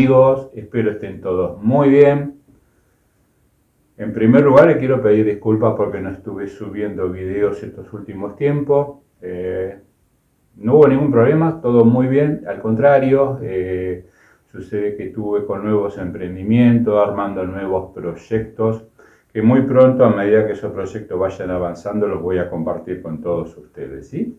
amigos? Espero estén todos muy bien. En primer lugar, les quiero pedir disculpas porque no estuve subiendo videos estos últimos tiempos. No hubo ningún problema, todo muy bien. Al contrario, sucede que estuve con nuevos emprendimientos, armando nuevos proyectos, que muy pronto, a medida que esos proyectos vayan avanzando, los voy a compartir con todos ustedes, ¿sí?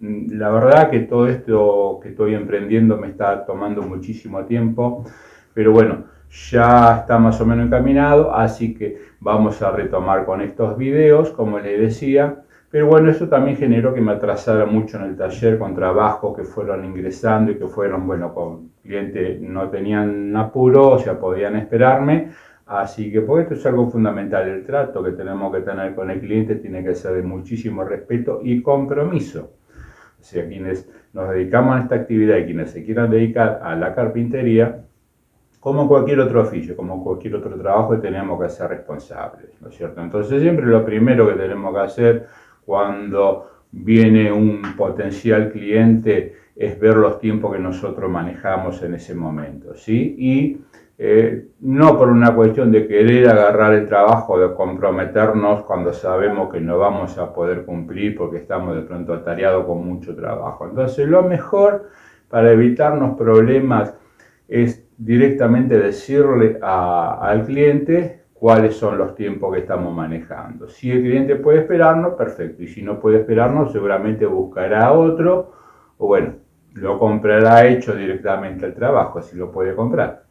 La verdad que todo esto que estoy emprendiendo me está tomando muchísimo tiempo, pero bueno, ya está más o menos encaminado, así que vamos a retomar con estos videos, como les decía. Pero bueno, eso también generó que me atrasara mucho en el taller con trabajos que fueron ingresando y que fueron, bueno, con clientes no tenían apuro, o sea, podían esperarme. Así que, porque esto es algo fundamental, el trato que tenemos que tener con el cliente tiene que ser de muchísimo respeto y compromiso. O sea, quienes nos dedicamos a esta actividad y quienes se quieran dedicar a la carpintería, como cualquier otro oficio, como cualquier otro trabajo, tenemos que ser responsables, ¿no es cierto? Entonces, siempre lo primero que tenemos que hacer cuando viene un potencial cliente es ver los tiempos que nosotros manejamos en ese momento, ¿sí? Y no por una cuestión de querer agarrar el trabajo, de comprometernos cuando sabemos que no vamos a poder cumplir porque estamos de pronto atareados con mucho trabajo. Entonces, lo mejor para evitarnos problemas es directamente decirle al cliente cuáles son los tiempos que estamos manejando. Si el cliente puede esperarnos, perfecto. Y si no puede esperarnos, seguramente buscará otro o bueno, lo comprará hecho directamente el trabajo, si lo puede comprar.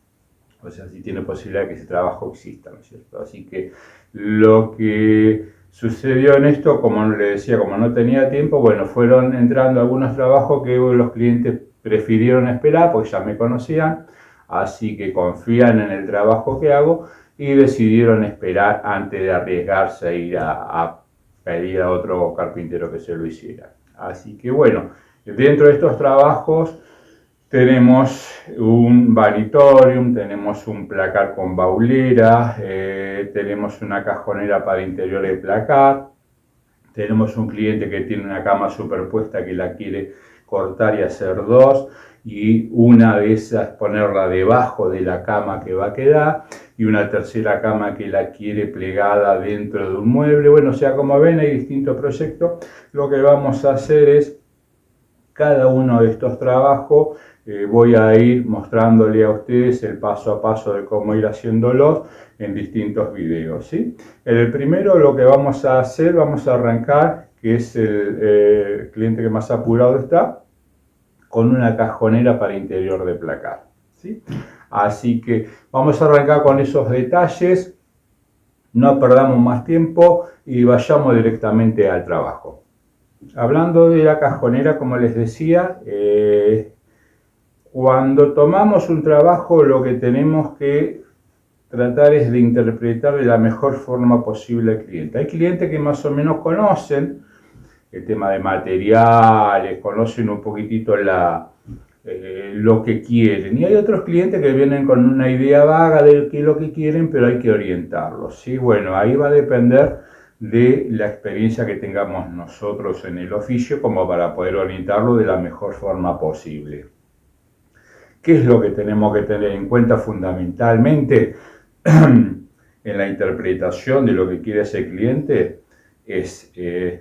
O sea, si tiene posibilidad de que ese trabajo exista, ¿no es cierto? Así que lo que sucedió en esto, como le decía, como no tenía tiempo, bueno, fueron entrando algunos trabajos que los clientes prefirieron esperar porque ya me conocían, así que confían en el trabajo que hago y decidieron esperar antes de arriesgarse a ir a pedir a otro carpintero que se lo hiciera. Así que bueno, dentro de estos trabajos tenemos un vanitorium, tenemos un placar con baulera, tenemos una cajonera para interior de placar, tenemos un cliente que tiene una cama superpuesta que la quiere cortar y hacer dos, y una de esas ponerla debajo de la cama que va a quedar, y una tercera cama que la quiere plegada dentro de un mueble. Bueno, o sea, como ven, hay distintos proyectos. Lo que vamos a hacer es, cada uno de estos trabajos, voy a ir mostrándole a ustedes el paso a paso de cómo ir haciéndolos en distintos videos, ¿sí? En el primero lo que vamos a hacer, vamos a arrancar, que es el cliente que más apurado está, con una cajonera para interior de placar, ¿sí? Así que vamos a arrancar con esos detalles, no perdamos más tiempo y vayamos directamente al trabajo. Hablando de la cajonera, como les decía, cuando tomamos un trabajo lo que tenemos que tratar es de interpretar de la mejor forma posible al cliente. Hay clientes que más o menos conocen el tema de materiales, conocen un poquitito lo que quieren. Y hay otros clientes que vienen con una idea vaga de qué es lo que quieren, pero hay que orientarlos, ¿sí? Bueno, ahí va a depender de la experiencia que tengamos nosotros en el oficio como para poder orientarlo de la mejor forma posible. ¿Qué es lo que tenemos que tener en cuenta fundamentalmente en la interpretación de lo que quiere ese cliente? Es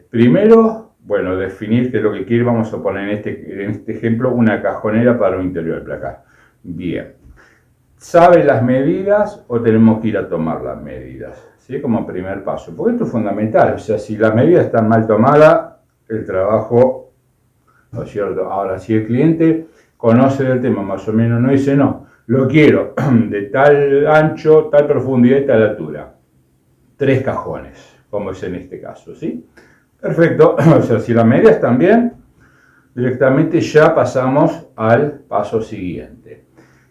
primero, bueno, definir qué es lo que quiere. Vamos a poner en este ejemplo una cajonera para un interior de placar. Bien. ¿Sabe las medidas o tenemos que ir a tomar las medidas? ¿Sí? Como primer paso. Porque esto es fundamental. O sea, si las medidas están mal tomadas, el trabajo, ¿no es cierto? Ahora, si el cliente conoce del tema, más o menos no dice, no, lo quiero de tal ancho, tal profundidad y tal altura. 3 cajones, como es en este caso, ¿sí? Perfecto. O sea, si las medidas están bien, directamente ya pasamos al paso siguiente.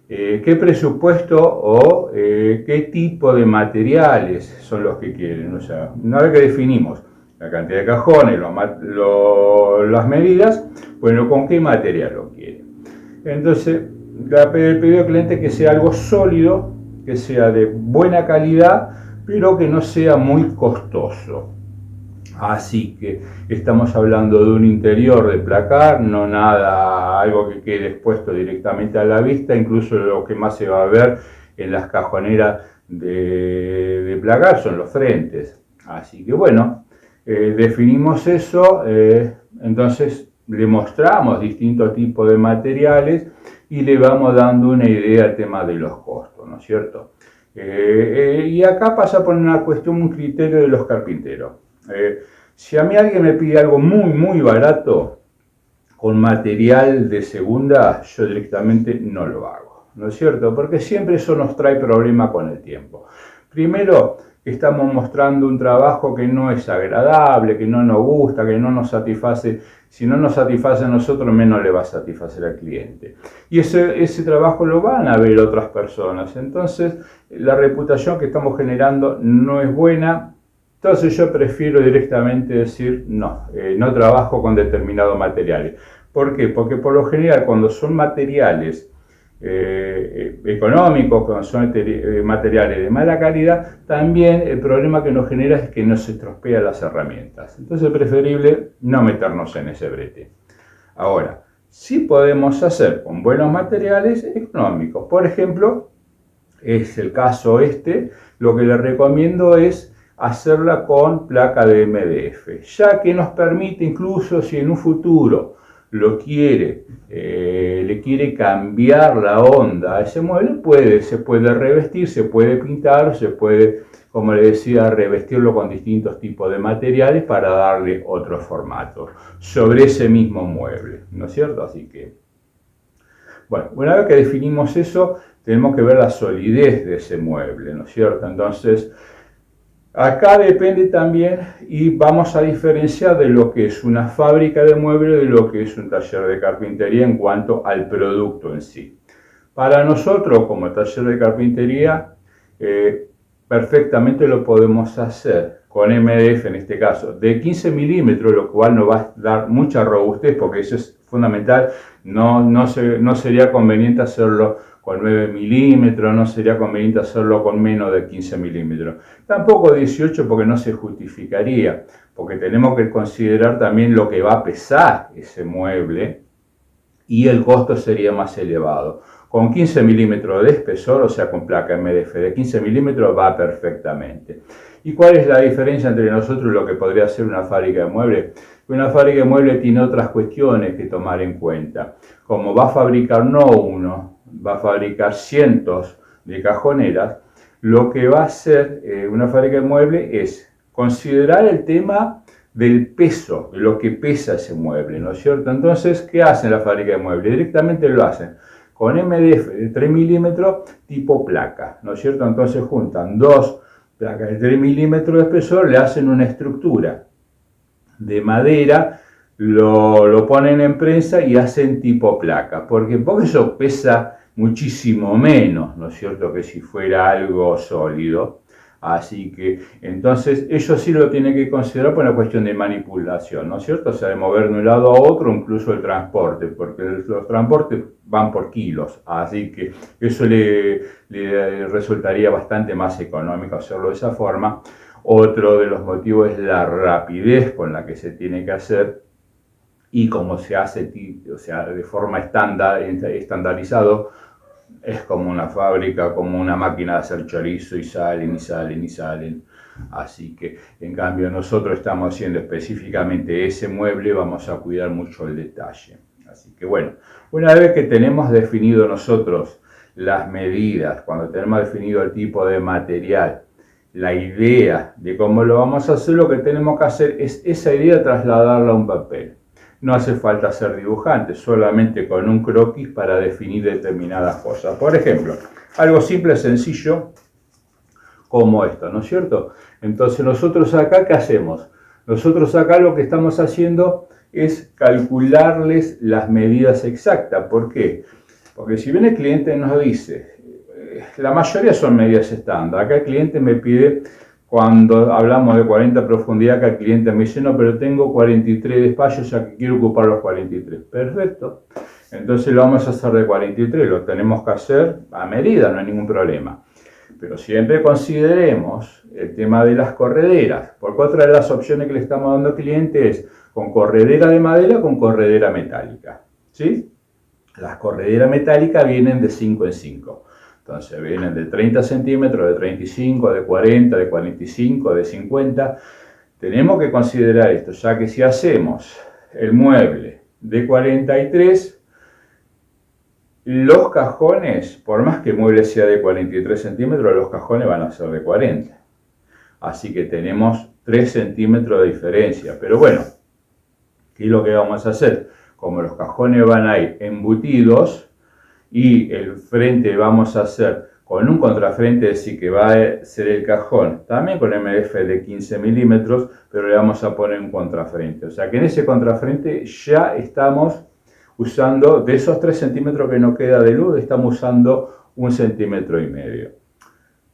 ¿Qué presupuesto o qué tipo de materiales son los que quieren? O sea, una vez que definimos la cantidad de cajones, las medidas, bueno, ¿con qué material lo quieren? Entonces, el pedido al cliente es que sea algo sólido, que sea de buena calidad, pero que no sea muy costoso. Así que estamos hablando de un interior de placar, no nada, algo que quede expuesto directamente a la vista, incluso lo que más se va a ver en las cajoneras de placar son los frentes. Así que bueno, definimos eso, entonces le mostramos distintos tipos de materiales y le vamos dando una idea al tema de los costos, ¿no es cierto? Y acá pasa por una cuestión, un criterio de los carpinteros. Si a mí alguien me pide algo muy barato, con material de segunda, yo directamente no lo hago, ¿no es cierto? Porque siempre eso nos trae problemas con el tiempo. Primero, estamos mostrando un trabajo que no es agradable, que no nos gusta, que no nos satisface. Si no nos satisface a nosotros, menos le va a satisfacer al cliente. Y ese trabajo lo van a ver otras personas. Entonces, la reputación que estamos generando no es buena. Entonces yo prefiero directamente decir no, no trabajo con determinados materiales. ¿Por qué? Porque por lo general cuando son materiales económicos, cuando son materiales de mala calidad, también el problema que nos genera es que nos estropean las herramientas. Entonces es preferible no meternos en ese brete. Ahora, sí podemos hacer con buenos materiales económicos. Por ejemplo, es el caso lo que les recomiendo es hacerla con placa de MDF, ya que nos permite, incluso si en un futuro le quiere cambiar la onda a ese mueble, se puede revestir, se puede pintar, se puede, como les decía, revestirlo con distintos tipos de materiales para darle otro formato sobre ese mismo mueble, ¿no es cierto? Así que, bueno, una vez que definimos eso, tenemos que ver la solidez de ese mueble, ¿no es cierto? Entonces, acá depende también y vamos a diferenciar de lo que es una fábrica de muebles de lo que es un taller de carpintería en cuanto al producto en sí. Para nosotros, como taller de carpintería, perfectamente lo podemos hacer con MDF en este caso, de 15 milímetros, lo cual nos va a dar mucha robustez porque eso es fundamental. No sería conveniente hacerlo con 9 milímetros, no sería conveniente hacerlo con menos de 15 milímetros. Tampoco 18 porque no se justificaría, porque tenemos que considerar también lo que va a pesar ese mueble y el costo sería más elevado. Con 15 milímetros de espesor, o sea con placa MDF de 15 milímetros va perfectamente. ¿Y cuál es la diferencia entre nosotros y lo que podría ser una fábrica de muebles? Una fábrica de muebles tiene otras cuestiones que tomar en cuenta. Como va a fabricar no uno, va a fabricar cientos de cajoneras, lo que va a hacer una fábrica de muebles es considerar el tema del peso, de lo que pesa ese mueble, ¿no es cierto? Entonces, ¿qué hacen la fábrica de muebles? Directamente lo hacen con MDF de 3 milímetros tipo placa, ¿no es cierto? Entonces juntan dos placas de 3 milímetros de espesor, le hacen una estructura de madera, lo ponen en prensa y hacen tipo placa. Porque eso pesa muchísimo menos, ¿no es cierto?, que si fuera algo sólido. Así que, entonces, ellos sí lo tienen que considerar por una cuestión de manipulación, ¿no es cierto? O sea, de mover de un lado a otro, incluso el transporte, porque los transportes van por kilos. Así que eso le resultaría bastante más económico hacerlo de esa forma. Otro de los motivos es la rapidez con la que se tiene que hacer y como se hace, o sea, de forma estandarizado, es como una fábrica, como una máquina de hacer chorizo y salen y salen y salen. Así que, en cambio, nosotros estamos haciendo específicamente ese mueble, vamos a cuidar mucho el detalle. Así que, bueno, una vez que tenemos definido nosotros las medidas, cuando tenemos definido el tipo de material, la idea de cómo lo vamos a hacer, lo que tenemos que hacer es esa idea trasladarla a un papel. No hace falta ser dibujante, solamente con un croquis para definir determinadas cosas. Por ejemplo, algo simple, sencillo, como esto, ¿no es cierto? Entonces nosotros acá, ¿qué hacemos? Nosotros acá lo que estamos haciendo es calcularles las medidas exactas. ¿Por qué? Porque si bien el cliente nos dice, la mayoría son medidas estándar. Acá el cliente me pide, cuando hablamos de 40 profundidad, que el cliente me dice, no, pero tengo 43 de espacio, o sea que quiero ocupar los 43. Perfecto. Entonces lo vamos a hacer de 43, lo tenemos que hacer a medida, no hay ningún problema. Pero siempre consideremos el tema de las correderas, porque otra de las opciones que le estamos dando al cliente es con corredera de madera o con corredera metálica, ¿sí? Las correderas metálicas vienen de 5 en 5. Entonces vienen de 30 centímetros, de 35, de 40, de 45, de 50. Tenemos que considerar esto, ya que si hacemos el mueble de 43, los cajones, por más que el mueble sea de 43 centímetros, los cajones van a ser de 40. Así que tenemos 3 centímetros de diferencia. Pero bueno, ¿qué es lo que vamos a hacer? Como los cajones van a ir embutidos y el frente vamos a hacer con un contrafrente, es decir, que va a ser el cajón también con MDF de 15 milímetros, pero le vamos a poner un contrafrente. O sea que en ese contrafrente ya estamos usando, de esos 3 centímetros que nos queda de luz, estamos usando 1,5 centímetros.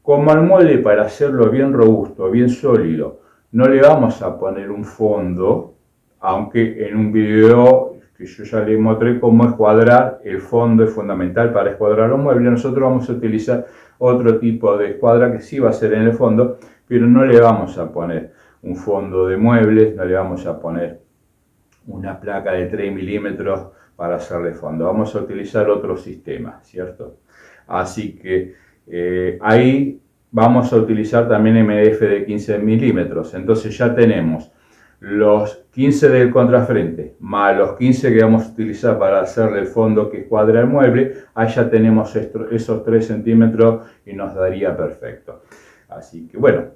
Como al mueble, para hacerlo bien robusto, bien sólido, no le vamos a poner un fondo, aunque en un video que yo ya les mostré cómo escuadrar, el fondo es fundamental para escuadrar los muebles. Nosotros vamos a utilizar otro tipo de escuadra que sí va a ser en el fondo, pero no le vamos a poner un fondo de muebles, no le vamos a poner una placa de 3 milímetros para hacerle fondo. Vamos a utilizar otro sistema, ¿cierto? Así que ahí vamos a utilizar también MDF de 15 milímetros. Entonces ya tenemos los 15 del contrafrente más los 15 que vamos a utilizar para hacerle el fondo que escuadra el mueble. Ahí ya tenemos esos 3 centímetros y nos daría perfecto. Así que bueno,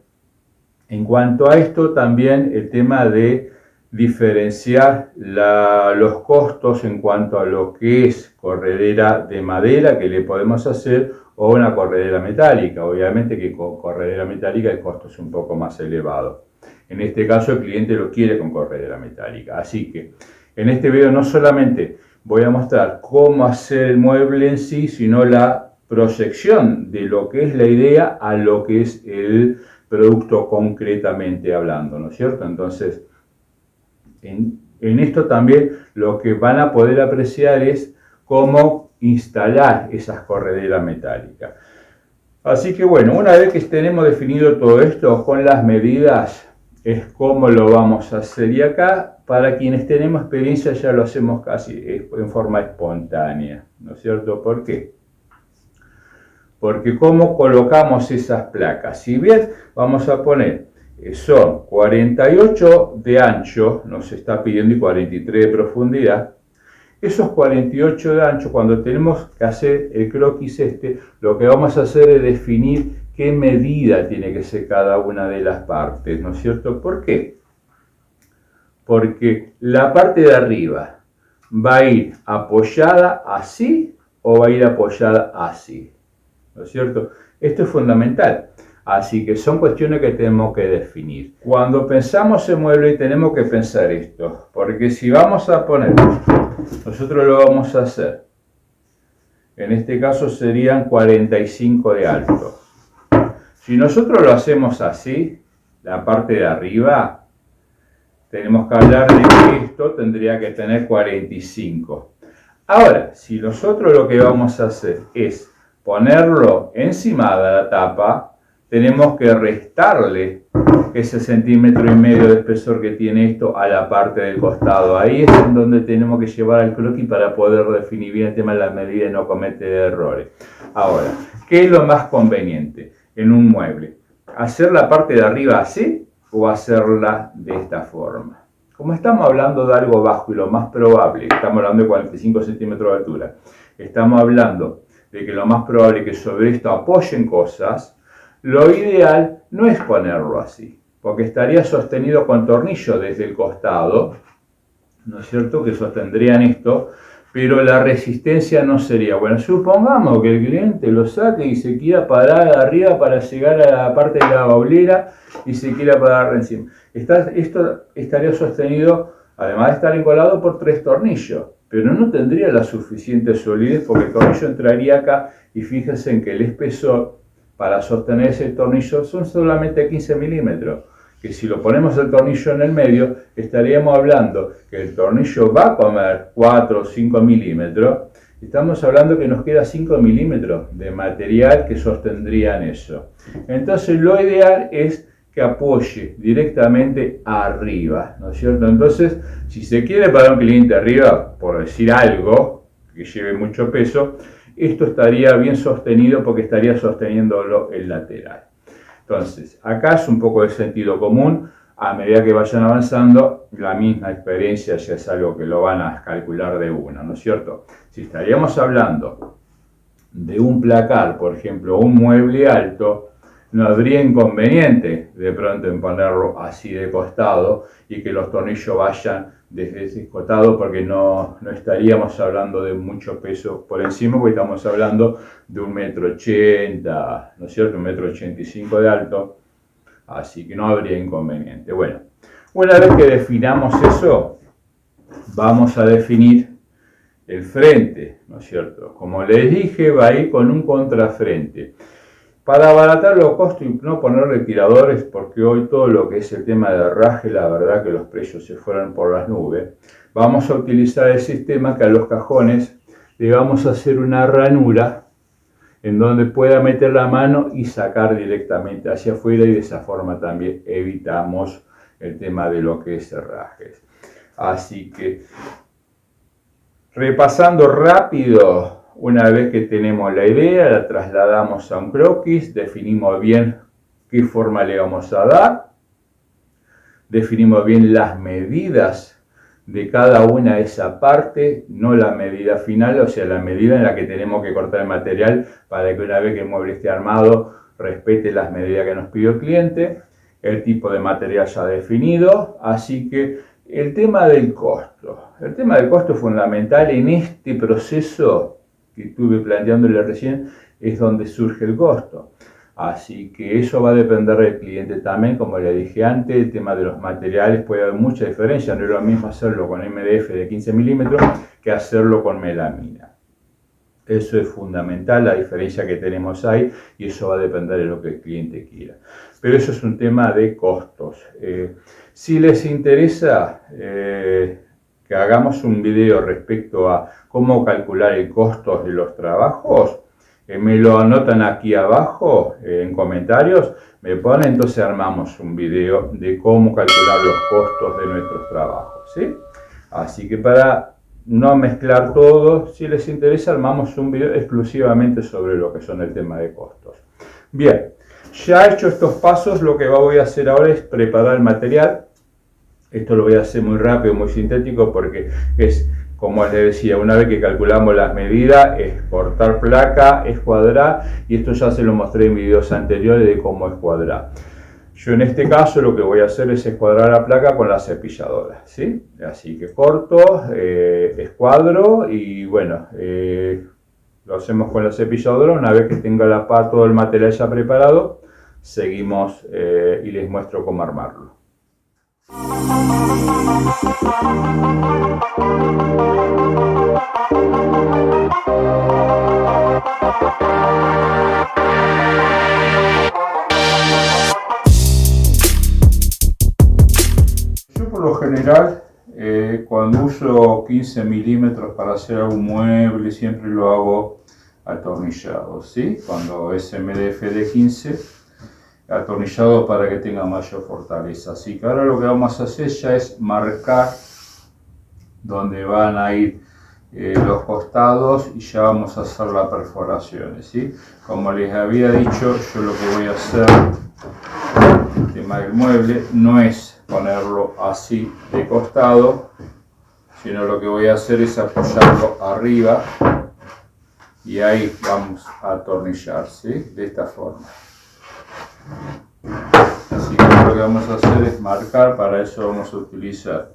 en cuanto a esto también el tema de diferenciar los costos en cuanto a lo que es corredera de madera que le podemos hacer o una corredera metálica. Obviamente que con corredera metálica el costo es un poco más elevado. En este caso el cliente lo quiere con corredera metálica. Así que en este video no solamente voy a mostrar cómo hacer el mueble en sí, sino la proyección de lo que es la idea a lo que es el producto concretamente hablando, ¿no es cierto? Entonces, en esto también lo que van a poder apreciar es cómo instalar esas correderas metálicas. Así que bueno, una vez que tenemos definido todo esto con las medidas, es cómo lo vamos a hacer. Y acá, para quienes tenemos experiencia, ya lo hacemos casi en forma espontánea, ¿no es cierto? ¿Por qué? Porque cómo colocamos esas placas. Si bien vamos a poner, son 48 de ancho, nos está pidiendo, y 43 de profundidad. Esos 48 de ancho, cuando tenemos que hacer el croquis lo que vamos a hacer es definir qué medida tiene que ser cada una de las partes, ¿no es cierto? ¿Por qué? Porque la parte de arriba va a ir apoyada así o va a ir apoyada así, ¿no es cierto? Esto es fundamental. Así que son cuestiones que tenemos que definir. Cuando pensamos en mueble tenemos que pensar esto, porque si vamos a poner, nosotros lo vamos a hacer, en este caso serían 45 de alto. Si nosotros lo hacemos así, la parte de arriba, tenemos que hablar de que esto tendría que tener 45. Ahora, si nosotros lo que vamos a hacer es ponerlo encima de la tapa, tenemos que restarle ese 1,5 centímetros de espesor que tiene esto a la parte del costado. Ahí es en donde tenemos que llevar al croquis para poder definir bien el tema de las medidas y no cometer errores. Ahora, ¿qué es lo más conveniente en un mueble? ¿Hacer la parte de arriba así o hacerla de esta forma? Como estamos hablando de algo bajo y lo más probable, estamos hablando de 45 centímetros de altura, estamos hablando de que lo más probable es que sobre esto apoyen cosas. Lo ideal no es ponerlo así, porque estaría sostenido con tornillos desde el costado, ¿no es cierto?, que sostendrían esto, pero la resistencia no sería. Bueno, supongamos que el cliente lo saque y se quiera parar arriba para llegar a la parte de la baulera y se quiera parar encima. Esto estaría sostenido, además de estar encolado, por 3 tornillos, pero no tendría la suficiente solidez porque el tornillo entraría acá y fíjense en que el espesor para sostener ese tornillo son solamente 15 milímetros, que si lo ponemos el tornillo en el medio, estaríamos hablando que el tornillo va a comer 4 o 5 milímetros Estamos hablando que nos queda 5 milímetros de material que sostendrían eso. Entonces lo ideal es que apoye directamente arriba, ¿no es cierto? Entonces, si se quiere para un cliente arriba, por decir algo que lleve mucho peso, esto estaría bien sostenido porque estaría sosteniéndolo el lateral. Entonces, acá es un poco de sentido común. A medida que vayan avanzando, la misma experiencia ya es algo que lo van a calcular de una, ¿no es cierto? Si estaríamos hablando de un placar, por ejemplo, un mueble alto, no habría inconveniente de pronto en ponerlo así de costado y que los tornillos vayan desde ese costado, porque no estaríamos hablando de mucho peso por encima, porque estamos hablando de 1,80 m, ¿no es cierto? 1,85 m de alto, así que no habría inconveniente. Bueno, una vez que definamos eso, vamos a definir el frente, ¿no es cierto? Como les dije, va a ir con un contrafrente. Para abaratar los costos y no ponerle tiradores, porque hoy todo lo que es el tema de herraje, la verdad que los precios se fueron por las nubes, vamos a utilizar el sistema que a los cajones le vamos a hacer una ranura en donde pueda meter la mano y sacar directamente hacia afuera, y de esa forma también evitamos el tema de lo que es herrajes. Así que, repasando rápido, una vez que tenemos la idea, la trasladamos a un croquis, definimos bien qué forma le vamos a dar, definimos bien las medidas de cada una de esa parte, no la medida final, o sea, la medida en la que tenemos que cortar el material para que una vez que el mueble esté armado respete las medidas que nos pidió el cliente, el tipo de material ya definido. Así que el tema del costo es fundamental en este proceso que estuve planteándole recién, es donde surge el costo. Así que eso va a depender del cliente también, como le dije antes, el tema de los materiales puede haber mucha diferencia, no es lo mismo hacerlo con MDF de 15 milímetros que hacerlo con melamina. Eso es fundamental, la diferencia que tenemos ahí, y eso va a depender de lo que el cliente quiera. Pero eso es un tema de costos. Si les interesa que hagamos un video respecto a cómo calcular el costo de los trabajos, me lo anotan aquí abajo en comentarios, me ponen, entonces armamos un video de cómo calcular los costos de nuestros trabajos, ¿sí? Así que para no mezclar todo, si les interesa, armamos un video exclusivamente sobre lo que son el tema de costos. Bien, ya hecho estos pasos, lo que voy a hacer ahora es preparar el material. Esto lo voy a hacer muy rápido, muy sintético, porque es, como les decía, una vez que calculamos las medidas, es cortar placa, escuadrar, y esto ya se lo mostré en videos anteriores de cómo escuadrar. Yo en este caso lo que voy a hacer es escuadrar la placa con la cepilladora, ¿sí? Así que corto, escuadro, y bueno, lo hacemos con la cepilladora. Una vez que tenga todo el material ya preparado, seguimos y les muestro cómo armarlo. Yo por lo general, cuando uso 15 milímetros para hacer algún mueble, siempre lo hago atornillado, ¿sí? Cuando es MDF de 15, atornillado para que tenga mayor fortaleza. Así que ahora lo que vamos a hacer ya es marcar donde van a ir los costados, y ya vamos a hacer las perforaciones, ¿sí? Como les había dicho, yo lo que voy a hacer, el tema del mueble, no es ponerlo así de costado, sino lo que voy a hacer es apoyarlo arriba, y ahí vamos a atornillar, ¿sí? De esta forma. Así que lo que vamos a hacer es marcar. Para eso vamos a utilizar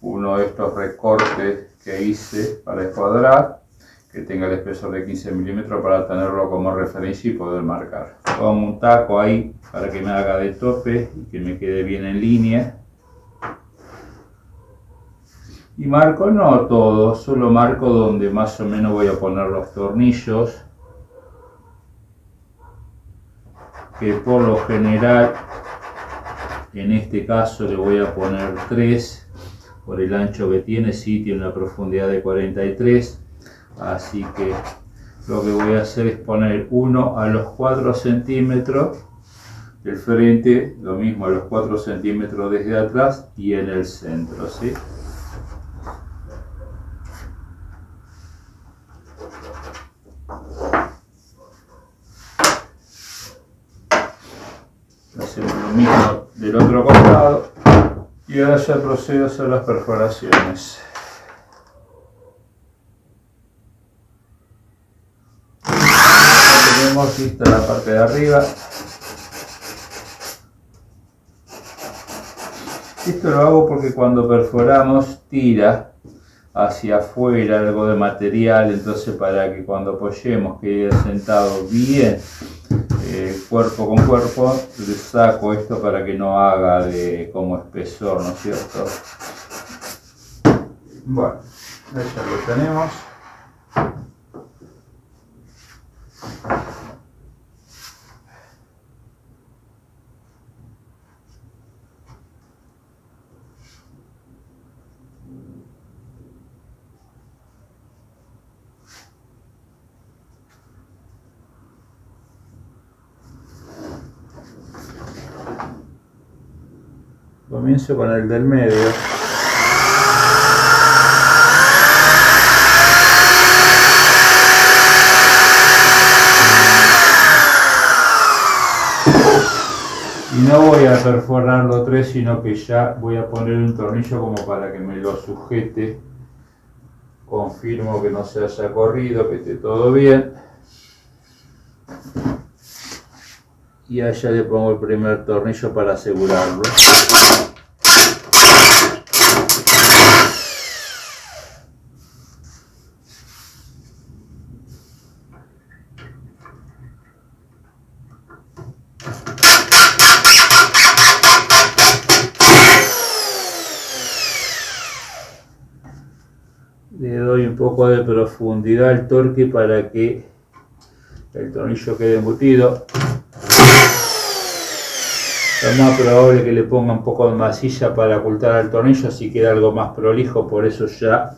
uno de estos recortes que hice para escuadrar, que tenga el espesor de 15 milímetros para tenerlo como referencia y poder marcar. Pongo un taco ahí para que me haga de tope y que me quede bien en línea. Y marco no todo, solo marco donde más o menos voy a poner los tornillos, que por lo general en este caso le voy a poner 3 por el ancho que tiene. Sí, tiene una profundidad de 43, Así que lo que voy a hacer es poner uno a los 4 centímetros del frente, lo mismo a los 4 centímetros desde atrás y en el centro, ¿sí? Hacemos lo mismo del otro costado y ahora ya procedo a hacer las perforaciones. Ya tenemos lista la parte de arriba. Esto lo hago porque cuando perforamos tira hacia afuera algo de material, entonces para que cuando apoyemos quede sentado bien cuerpo con cuerpo, le saco esto para que no haga de como espesor, ¿no es cierto? Bueno, ya lo tenemos. Comienzo con el del medio. Y no voy a perforar los 3, sino que ya voy a poner un tornillo como para que me lo sujete. Confirmo que no se haya corrido, que esté todo bien. Y allá le pongo el primer tornillo para asegurarlo. Le doy un poco de profundidad al torque para que el tornillo quede embutido. Es más probable que le ponga un poco de masilla para ocultar al tornillo, así queda algo más prolijo, por eso ya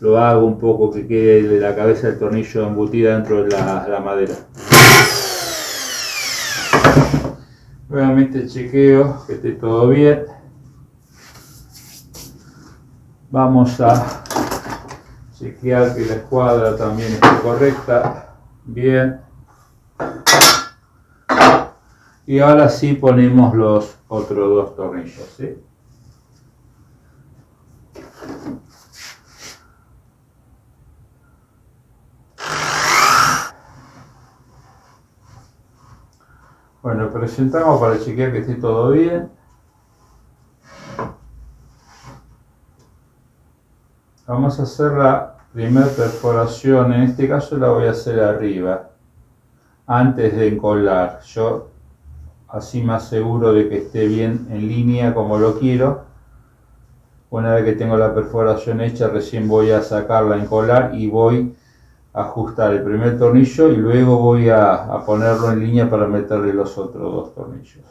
lo hago un poco que quede la cabeza del tornillo embutida dentro de la madera. Nuevamente chequeo que esté todo bien. Vamos a chequear que la escuadra también esté correcta. Bien. Y ahora sí ponemos los otros 2 tornillos, ¿sí? Bueno, presentamos para chequear que esté todo bien. Vamos a hacer la primera perforación, en este caso la voy a hacer arriba, antes de encolar. Yo así me aseguro de que esté bien en línea como lo quiero. Una vez que tengo la perforación hecha, recién voy a sacarla, encolar y voy a ajustar el primer tornillo y luego voy a ponerlo en línea para meterle los otros 2 tornillos.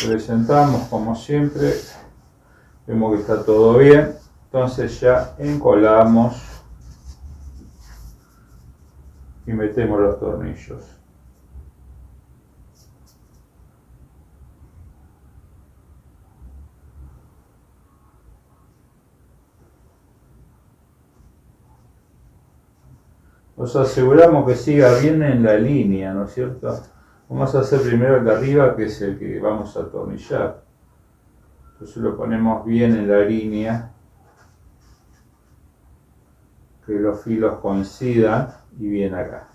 Presentamos como siempre, vemos que está todo bien, entonces ya encolamos y metemos los tornillos. Nos aseguramos que siga bien en la línea, ¿no es cierto? Vamos a hacer primero el de arriba, que es el que vamos a atornillar. Entonces lo ponemos bien en la línea, que los filos coincidan y bien acá.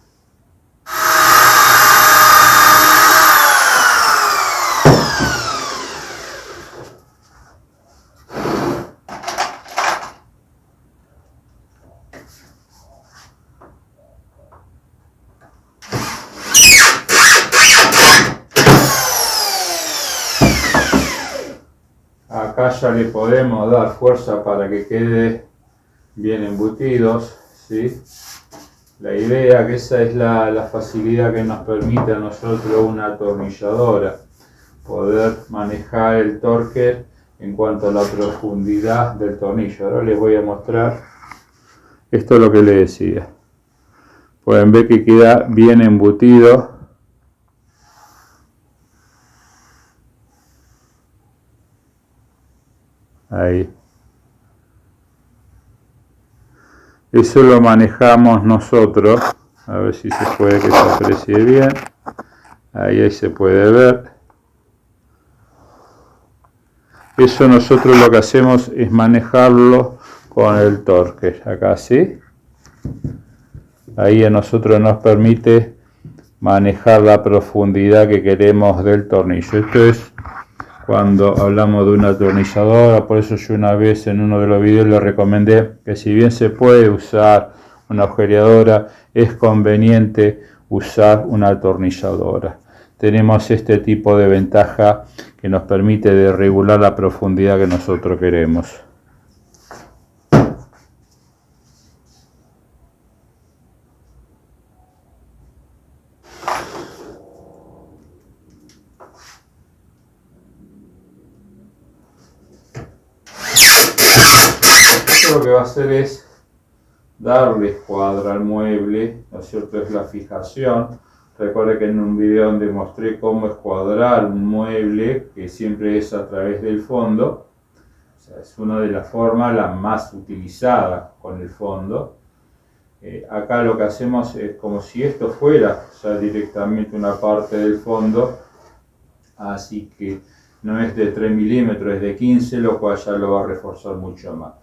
Acá ya le podemos dar fuerza para que quede bien embutidos, ¿sí? La idea que esa es la facilidad que nos permite a nosotros una atornilladora, poder manejar el torque en cuanto a la profundidad del tornillo. Ahora les voy a mostrar, esto es lo que les decía. Pueden ver que queda bien embutido. Ahí. Eso lo manejamos nosotros. A ver si se puede que se aprecie bien. Ahí se puede ver. Eso nosotros lo que hacemos es manejarlo con el torque. Acá sí. Ahí a nosotros nos permite manejar la profundidad que queremos del tornillo. Esto es cuando hablamos de una atornilladora. Por eso yo una vez en uno de los videos les recomendé que si bien se puede usar una agujereadora, es conveniente usar una atornilladora. Tenemos este tipo de ventaja que nos permite de regular la profundidad que nosotros queremos. Lo que va a hacer es darle escuadra al mueble, ¿no es cierto? Es la fijación. Recuerde que en un video donde mostré cómo escuadrar un mueble, que siempre es a través del fondo, o sea, es una de las formas las más utilizadas con el fondo. Acá lo que hacemos es como si esto fuera ya directamente una parte del fondo, así que no es de 3 milímetros, es de 15, lo cual ya lo va a reforzar mucho más.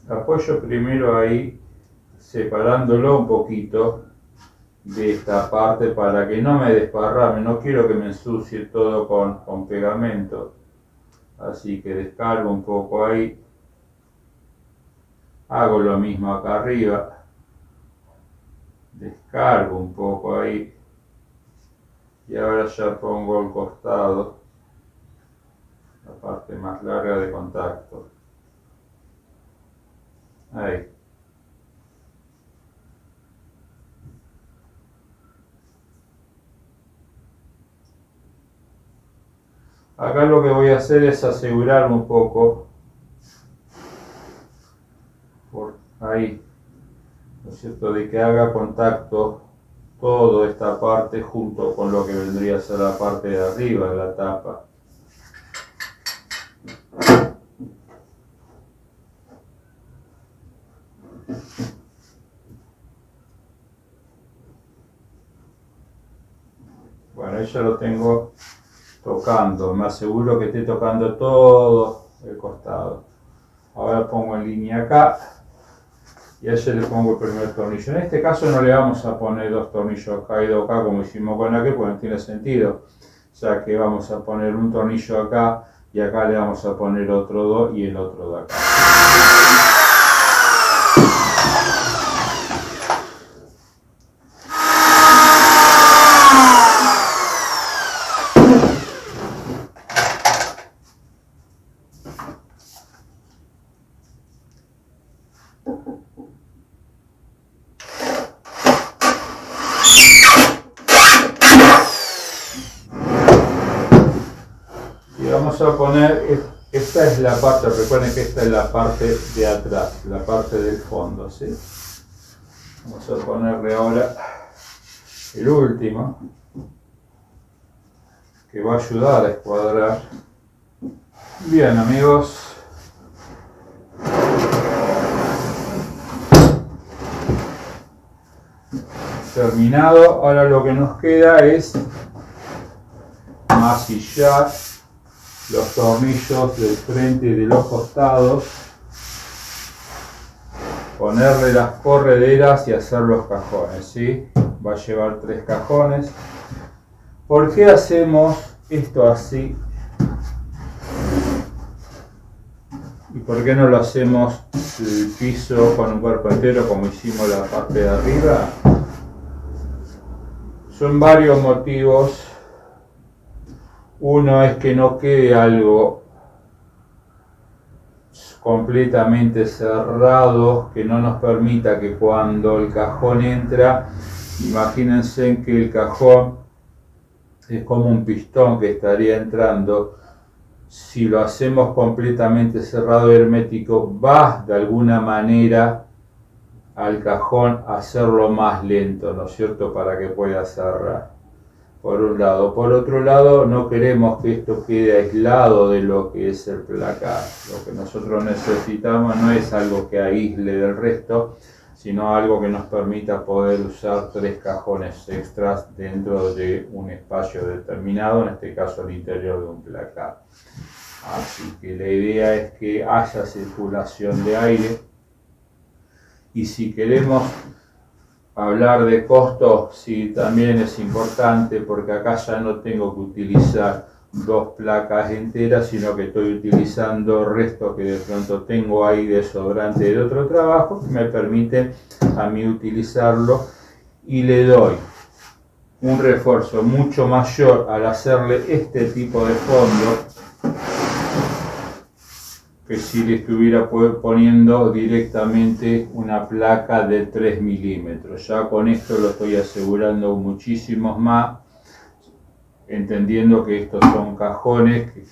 Apoyo primero ahí, separándolo un poquito de esta parte para que no me desparrame, no quiero que me ensucie todo con pegamento. Así que descargo un poco ahí, hago lo mismo acá arriba, descargo un poco ahí y ahora ya pongo al costado la parte más larga de contacto. Ahí. Acá lo que voy a hacer es asegurarme un poco por ahí, ¿no es cierto?, de que haga contacto toda esta parte junto con lo que vendría a ser la parte de arriba de la tapa. Bueno, ahí ya lo tengo tocando, me aseguro que esté tocando todo el costado. Ahora pongo en línea acá y a ese le pongo el primer tornillo. En este caso no le vamos a poner dos tornillos acá y dos acá como hicimos con aquel, porque no tiene sentido, ya que vamos a poner un tornillo acá y acá le vamos a poner otro dos y el otro de acá. Vamos a poner, esta es la parte, recuerden que esta es la parte de atrás, la parte del fondo, ¿sí? Vamos a ponerle ahora el último, que va a ayudar a escuadrar. Bien, amigos. Terminado, ahora lo que nos queda es masillar los tornillos del frente y de los costados, ponerle las correderas y hacer los cajones, ¿sí? Va a llevar 3 cajones. ¿Por qué hacemos esto así? ¿Y ¿por qué no lo hacemos el piso con un cuerpo entero como hicimos la parte de arriba? Son varios motivos. Uno es que no quede algo completamente cerrado, que no nos permita que cuando el cajón entra, imagínense que el cajón es como un pistón que estaría entrando. Si lo hacemos completamente cerrado y hermético, va de alguna manera al cajón a hacerlo más lento, ¿no es cierto?, para que pueda cerrar. Por un lado. Por otro lado, no queremos que esto quede aislado de lo que es el placar. Lo que nosotros necesitamos no es algo que aísle del resto, sino algo que nos permita poder usar 3 cajones extras dentro de un espacio determinado, en este caso el interior de un placar. Así que la idea es que haya circulación de aire, y si queremos hablar de costos, sí, también es importante, porque acá ya no tengo que utilizar 2 placas enteras, sino que estoy utilizando restos que de pronto tengo ahí de sobrante de otro trabajo, que me permiten a mí utilizarlo, y le doy un refuerzo mucho mayor al hacerle este tipo de fondo que si le estuviera poniendo directamente una placa de 3 milímetros. Ya con esto lo estoy asegurando muchísimos más, entendiendo que estos son cajones que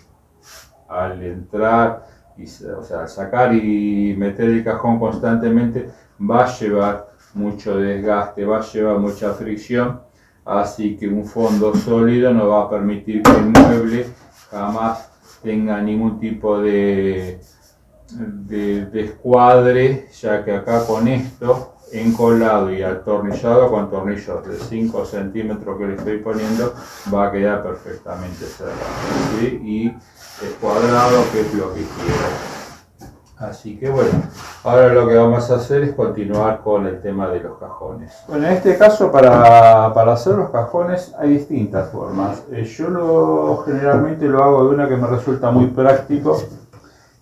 al entrar, o sea, al sacar y meter el cajón constantemente, va a llevar mucho desgaste, va a llevar mucha fricción, así que un fondo sólido nos va a permitir que el mueble jamás tenga ningún tipo de descuadre, ya que acá con esto encolado y atornillado con tornillos de 5 centímetros que le estoy poniendo, va a quedar perfectamente cerrado, ¿sí? Y escuadrado, que es lo que quiero. Así que bueno, ahora lo que vamos a hacer es continuar con el tema de los cajones. Bueno, en este caso para hacer los cajones hay distintas formas. Yo generalmente lo hago de una que me resulta muy práctico,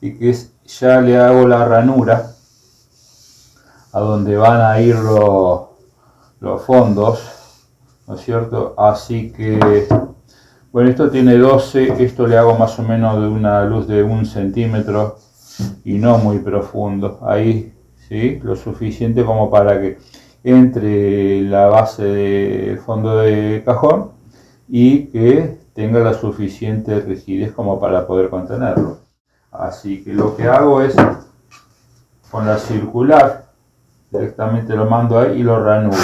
y que es, ya le hago la ranura a donde van a ir los fondos, ¿no es cierto? Así que, bueno, esto tiene 12, esto le hago más o menos de una luz de 1 centímetro y no muy profundo, ahí, ¿sí? Lo suficiente como para que entre la base del fondo de cajón y que tenga la suficiente rigidez como para poder contenerlo. Así que lo que hago es, con la circular, directamente lo mando ahí y lo ranuro.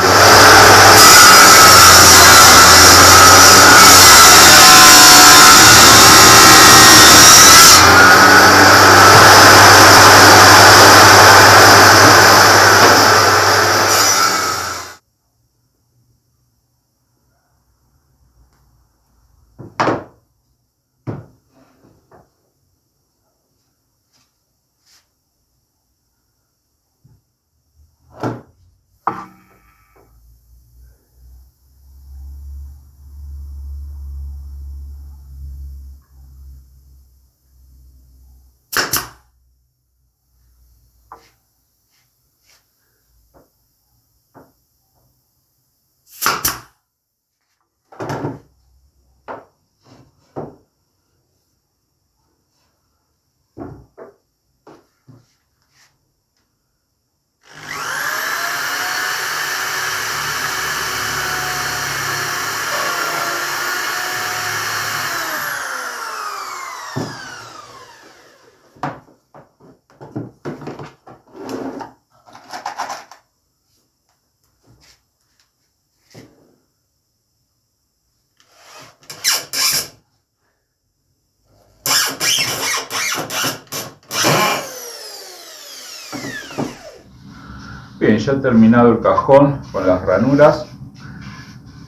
Bien, ya terminado el cajón con las ranuras,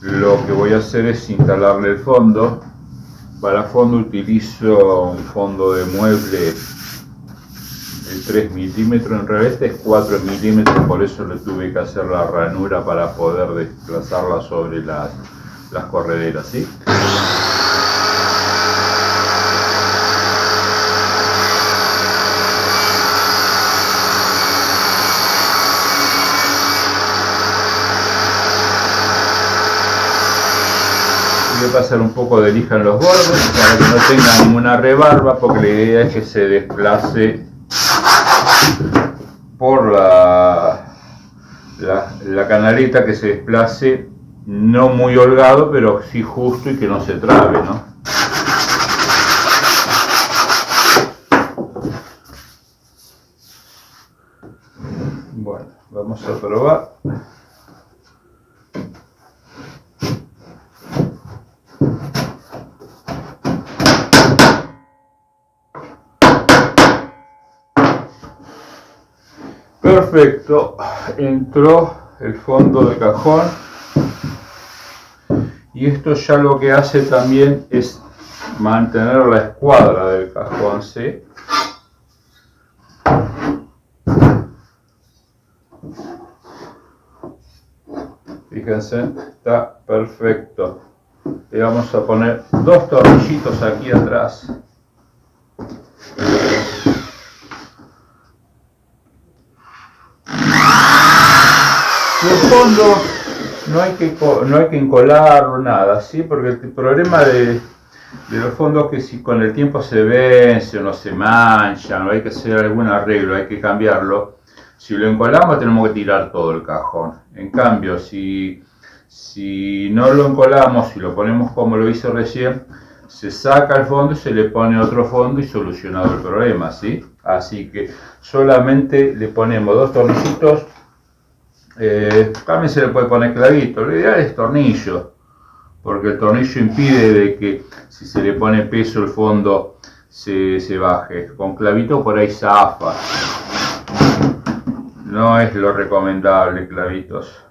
lo que voy a hacer es instalarle el fondo. Para fondo utilizo un fondo de mueble de 3 milímetros, en realidad este es 4 milímetros, por eso le tuve que hacer la ranura para poder desplazarla sobre las correderas, ¿sí? puede pasar un poco de lija en los bordes para que no tenga ninguna rebarba, porque la idea es que se desplace por la canaleta, que se desplace no muy holgado, pero sí justo y que no se trabe, ¿no? Bueno, vamos a probar. Perfecto, entró el fondo del cajón y esto ya lo que hace también es mantener la escuadra del cajón, ¿sí? Fíjense, está perfecto. Le vamos a poner 2 tornillitos aquí atrás. El fondo no hay que encolarlo, nada, ¿sí? Porque el problema de los fondos es que si con el tiempo se vence o no se manchan o hay que hacer algún arreglo, hay que cambiarlo. Si lo encolamos tenemos que tirar todo el cajón. En cambio, si no lo encolamos, si lo ponemos como lo hice recién, se saca el fondo y se le pone otro fondo y solucionado el problema, ¿sí? Así que solamente le ponemos 2 tornillitos. También se le puede poner clavito, lo ideal es tornillo, porque el tornillo impide de que si se le pone peso el fondo se baje. Con clavito por ahí zafa, no es lo recomendable clavitos.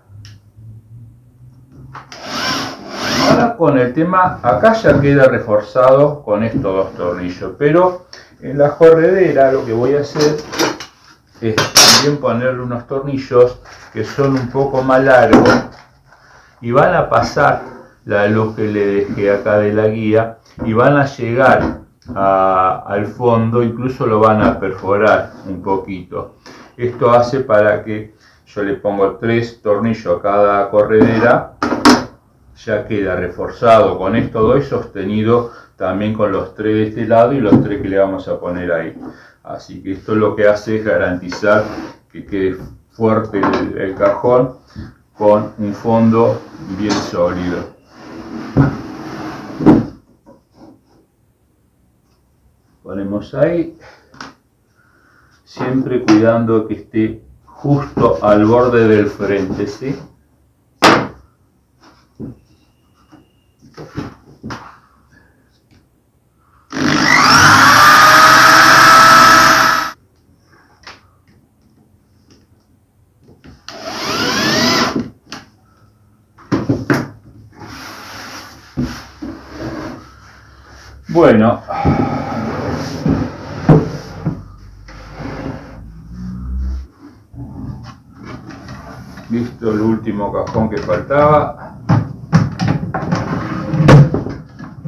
Ahora con el tema, acá ya queda reforzado con estos 2 tornillos, pero en la corredera lo que voy a hacer es también ponerle unos tornillos que son un poco más largos y van a pasar la luz que le dejé acá de la guía y van a llegar al fondo, incluso lo van a perforar un poquito. Esto hace para que yo le pongo 3 tornillos a cada corredera, ya queda reforzado con estos 2 y sostenido también con los 3 de este lado y los 3 que le vamos a poner ahí. Así que esto lo que hace es garantizar que quede fuerte el cajón con un fondo bien sólido. Ponemos ahí, siempre cuidando que esté justo al borde del frente, ¿sí? Bueno, listo el último cajón que faltaba.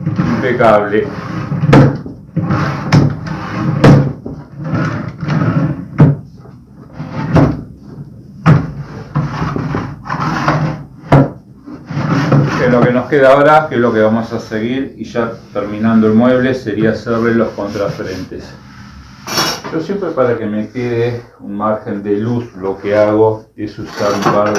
Impecable. Lo que nos queda ahora, que es lo que vamos a seguir y ya terminando el mueble, sería hacerle los contrafrentes. Yo siempre, para que me quede un margen de luz, lo que hago es usar un par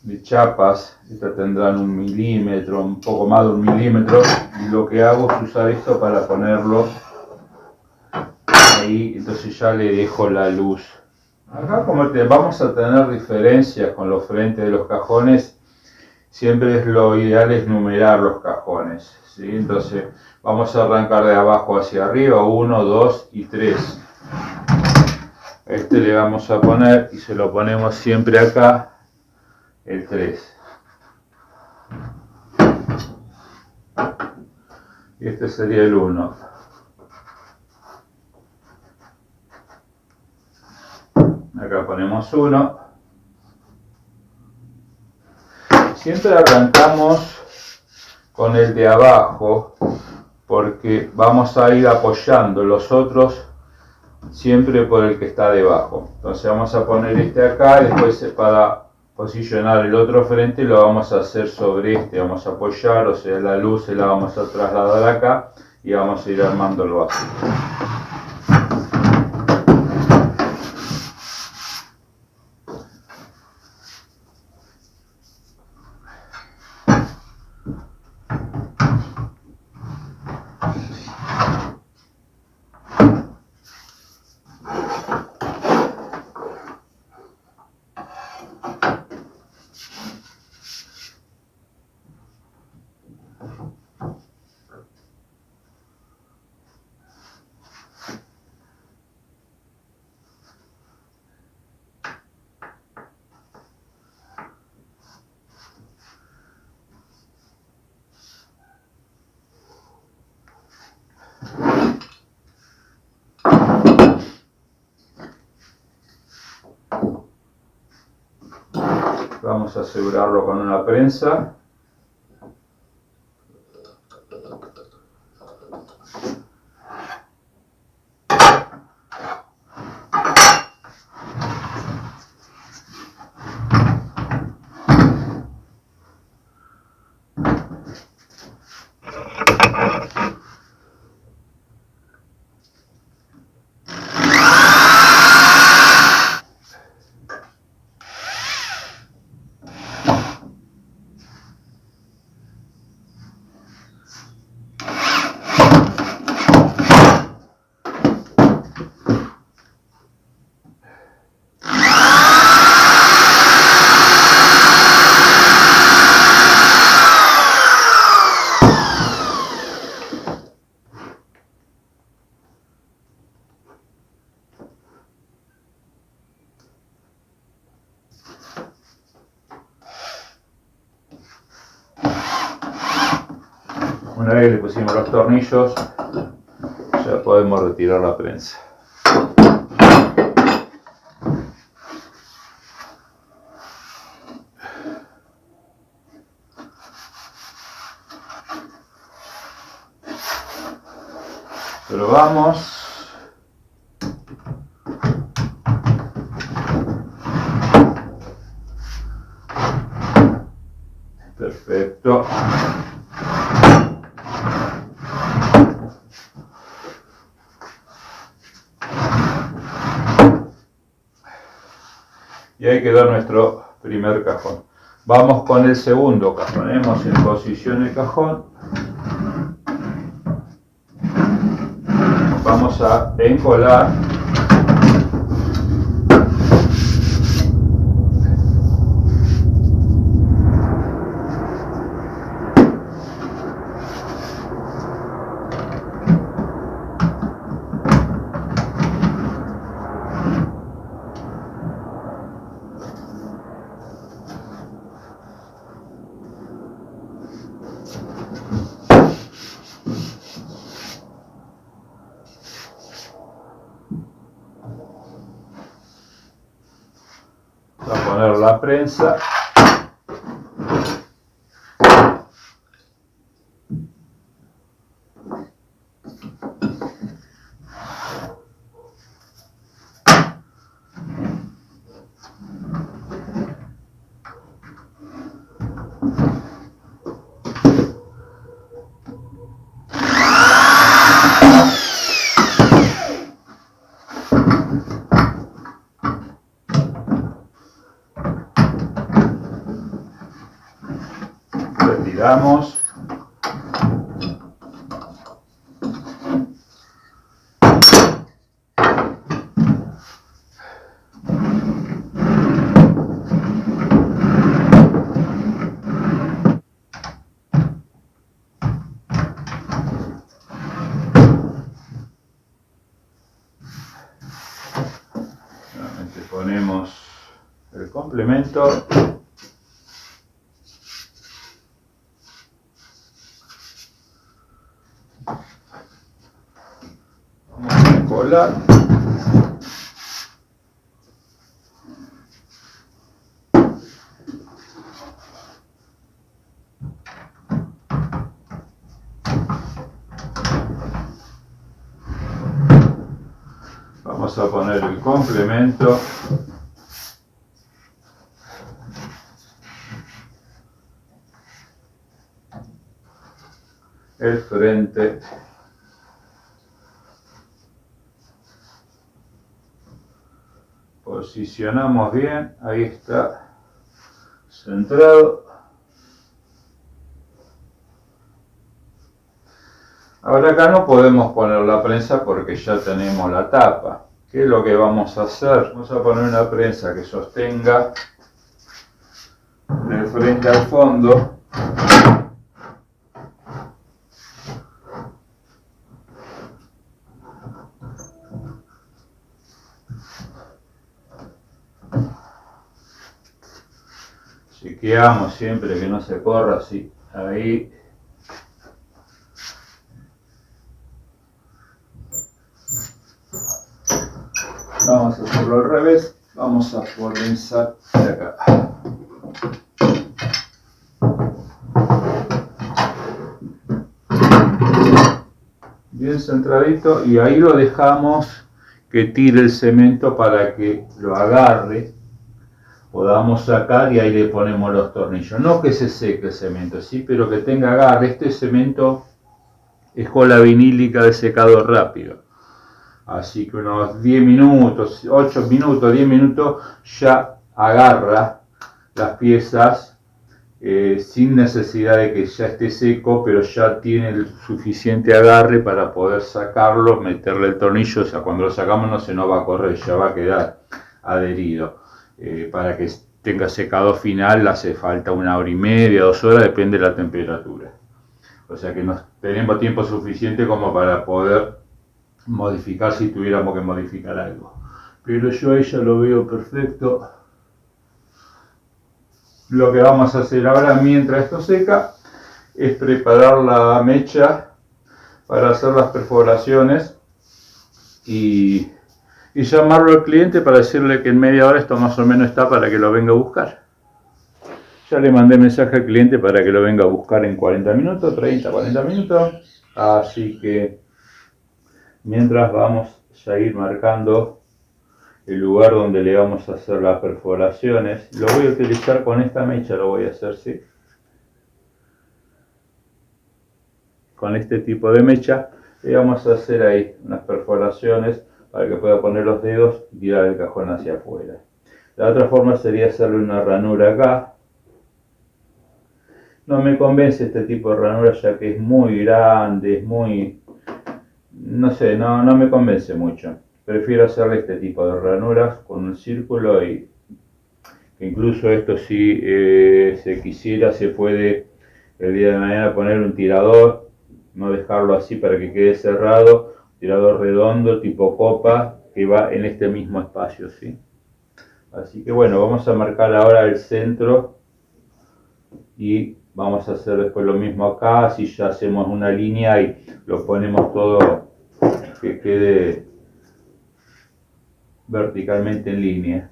de chapas. Estas tendrán 1 milímetro, un poco más de 1 milímetro, y lo que hago es usar esto para ponerlo ahí, entonces ya le dejo la luz. Acá, como vamos a tener diferencias con los frentes de los cajones, siempre lo ideal es numerar los cajones, ¿sí? Entonces vamos a arrancar de abajo hacia arriba, 1, 2 y 3. Este le vamos a poner, y se lo ponemos siempre acá, el 3. Y este sería el 1. Acá ponemos 1. Siempre arrancamos con el de abajo porque vamos a ir apoyando los otros siempre por el que está debajo. Entonces vamos a poner este acá y después para posicionar el otro frente y lo vamos a hacer sobre este, vamos a apoyar, o sea, la luz se la vamos a trasladar acá y vamos a ir armándolo así. Vamos a asegurarlo con una prensa. Una vez que le pusimos los tornillos, ya podemos retirar la prensa. Probamos. Perfecto. Y ahí quedó nuestro primer cajón. Vamos con el segundo cajón. Ponemos en posición el cajón. Vamos a encolar. Vamos a poner la prensa. Retiramos. Nuevamente ponemos el complemento. Colar. Vamos a poner el complemento. el frente. Posicionamos bien, ahí está centrado. Ahora acá no podemos poner la prensa porque ya tenemos la tapa. ¿Qué es lo que vamos a hacer? Vamos a poner una prensa que sostenga del frente al fondo. Chequeamos siempre que no se corra así. Ahí. Vamos a hacerlo al revés. Vamos a comenzar de acá. Bien centradito y ahí lo dejamos que tire el cemento para que lo agarre. Podamos sacar y ahí le ponemos los tornillos. No que se seque el cemento, sí, pero que tenga agarre. Este cemento es cola vinílica de secado rápido. Así que unos 10 minutos, 8 minutos, 10 minutos ya agarra las piezas sin necesidad de que ya esté seco, pero ya tiene el suficiente agarre para poder sacarlo, meterle el tornillo. O sea, cuando lo sacamos no se nos va a correr, ya va a quedar adherido. Para que tenga secado final hace falta 1 hora y media, 2 horas, depende de la temperatura. O sea que no tenemos tiempo suficiente como para poder modificar si tuviéramos que modificar algo. Pero yo ahí ya lo veo perfecto. Lo que vamos a hacer ahora mientras esto seca es preparar la mecha para hacer las perforaciones y llamarlo al cliente para decirle que en media hora esto más o menos está para que lo venga a buscar. Ya le mandé mensaje al cliente para que lo venga a buscar en 40 minutos, 30, 40 minutos. Así que mientras vamos a ir marcando el lugar donde le vamos a hacer las perforaciones. Lo voy a utilizar con esta mecha, lo voy a hacer, ¿sí? Con este tipo de mecha le vamos a hacer ahí unas perforaciones para que pueda poner los dedos y tirar el cajón hacia afuera. La otra forma sería hacerle una ranura acá. No me convence este tipo de ranura ya que es muy grande, es muy... no sé, no me convence mucho. Prefiero hacerle este tipo de ranuras con un círculo y incluso esto si se quisiera se puede el día de mañana poner un tirador, no dejarlo así para que quede cerrado, tirador redondo tipo copa que va en este mismo espacio, ¿sí? Así que bueno, vamos a marcar ahora el centro y vamos a hacer después lo mismo acá. Si ya hacemos una línea y lo ponemos todo que quede verticalmente en línea.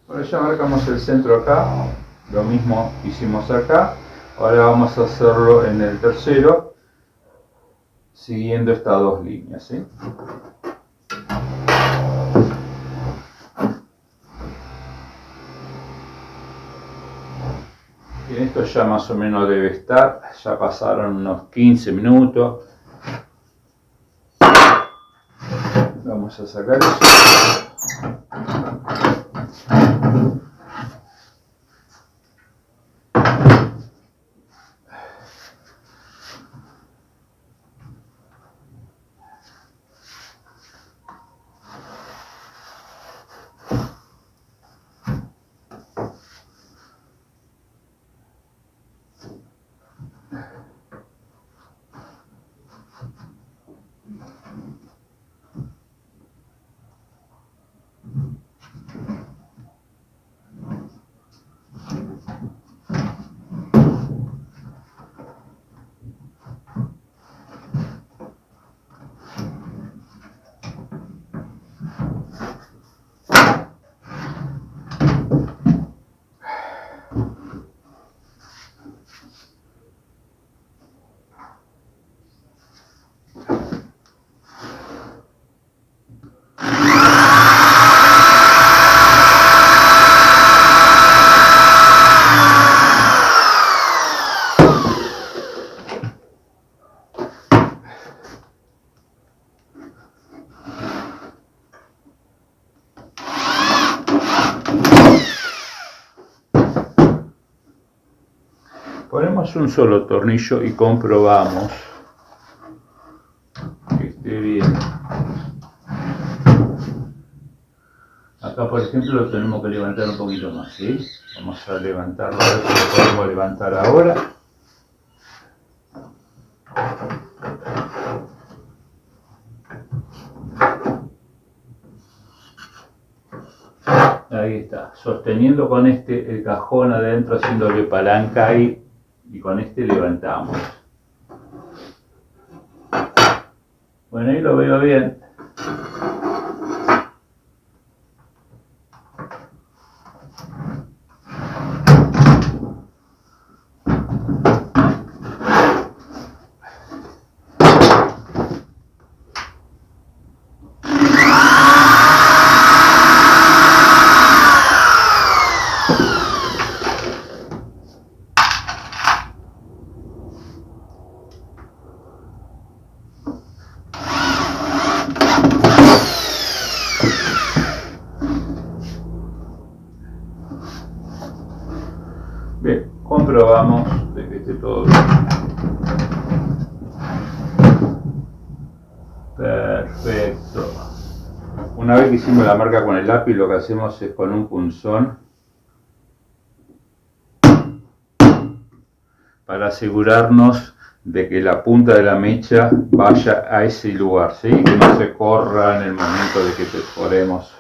Bueno, ya marcamos el centro acá, lo mismo hicimos acá. Ahora vamos a hacerlo en el tercero, siguiendo estas dos líneas, ¿sí? Bien, esto ya más o menos debe estar, ya pasaron unos 15 minutos. Vamos a sacar eso. sacamos un solo tornillo y comprobamos que esté bien. Acá, por ejemplo, lo tenemos que levantar un poquito más, ¿sí? Vamos a levantarlo, a ver si lo podemos levantar ahora. Ahí está, sosteniendo con el cajón adentro, haciéndole palanca ahí, y con levantamos. Bueno, ahí lo veo bien. Bien, comprobamos de que esté todo bien. Perfecto. Una vez que hicimos la marca con el lápiz, lo que hacemos es con un punzón para asegurarnos de que la punta de la mecha vaya a ese lugar, ¿sí? Que no se corra en el momento de que perforemos.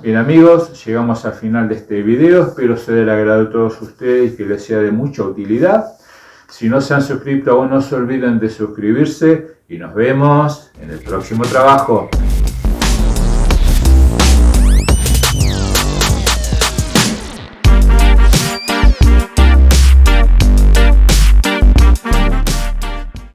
Bien amigos, llegamos al final de este video, espero sea del agrado de todos ustedes y que les sea de mucha utilidad. Si no se han suscrito aún, no se olviden de suscribirse y nos vemos en el próximo trabajo.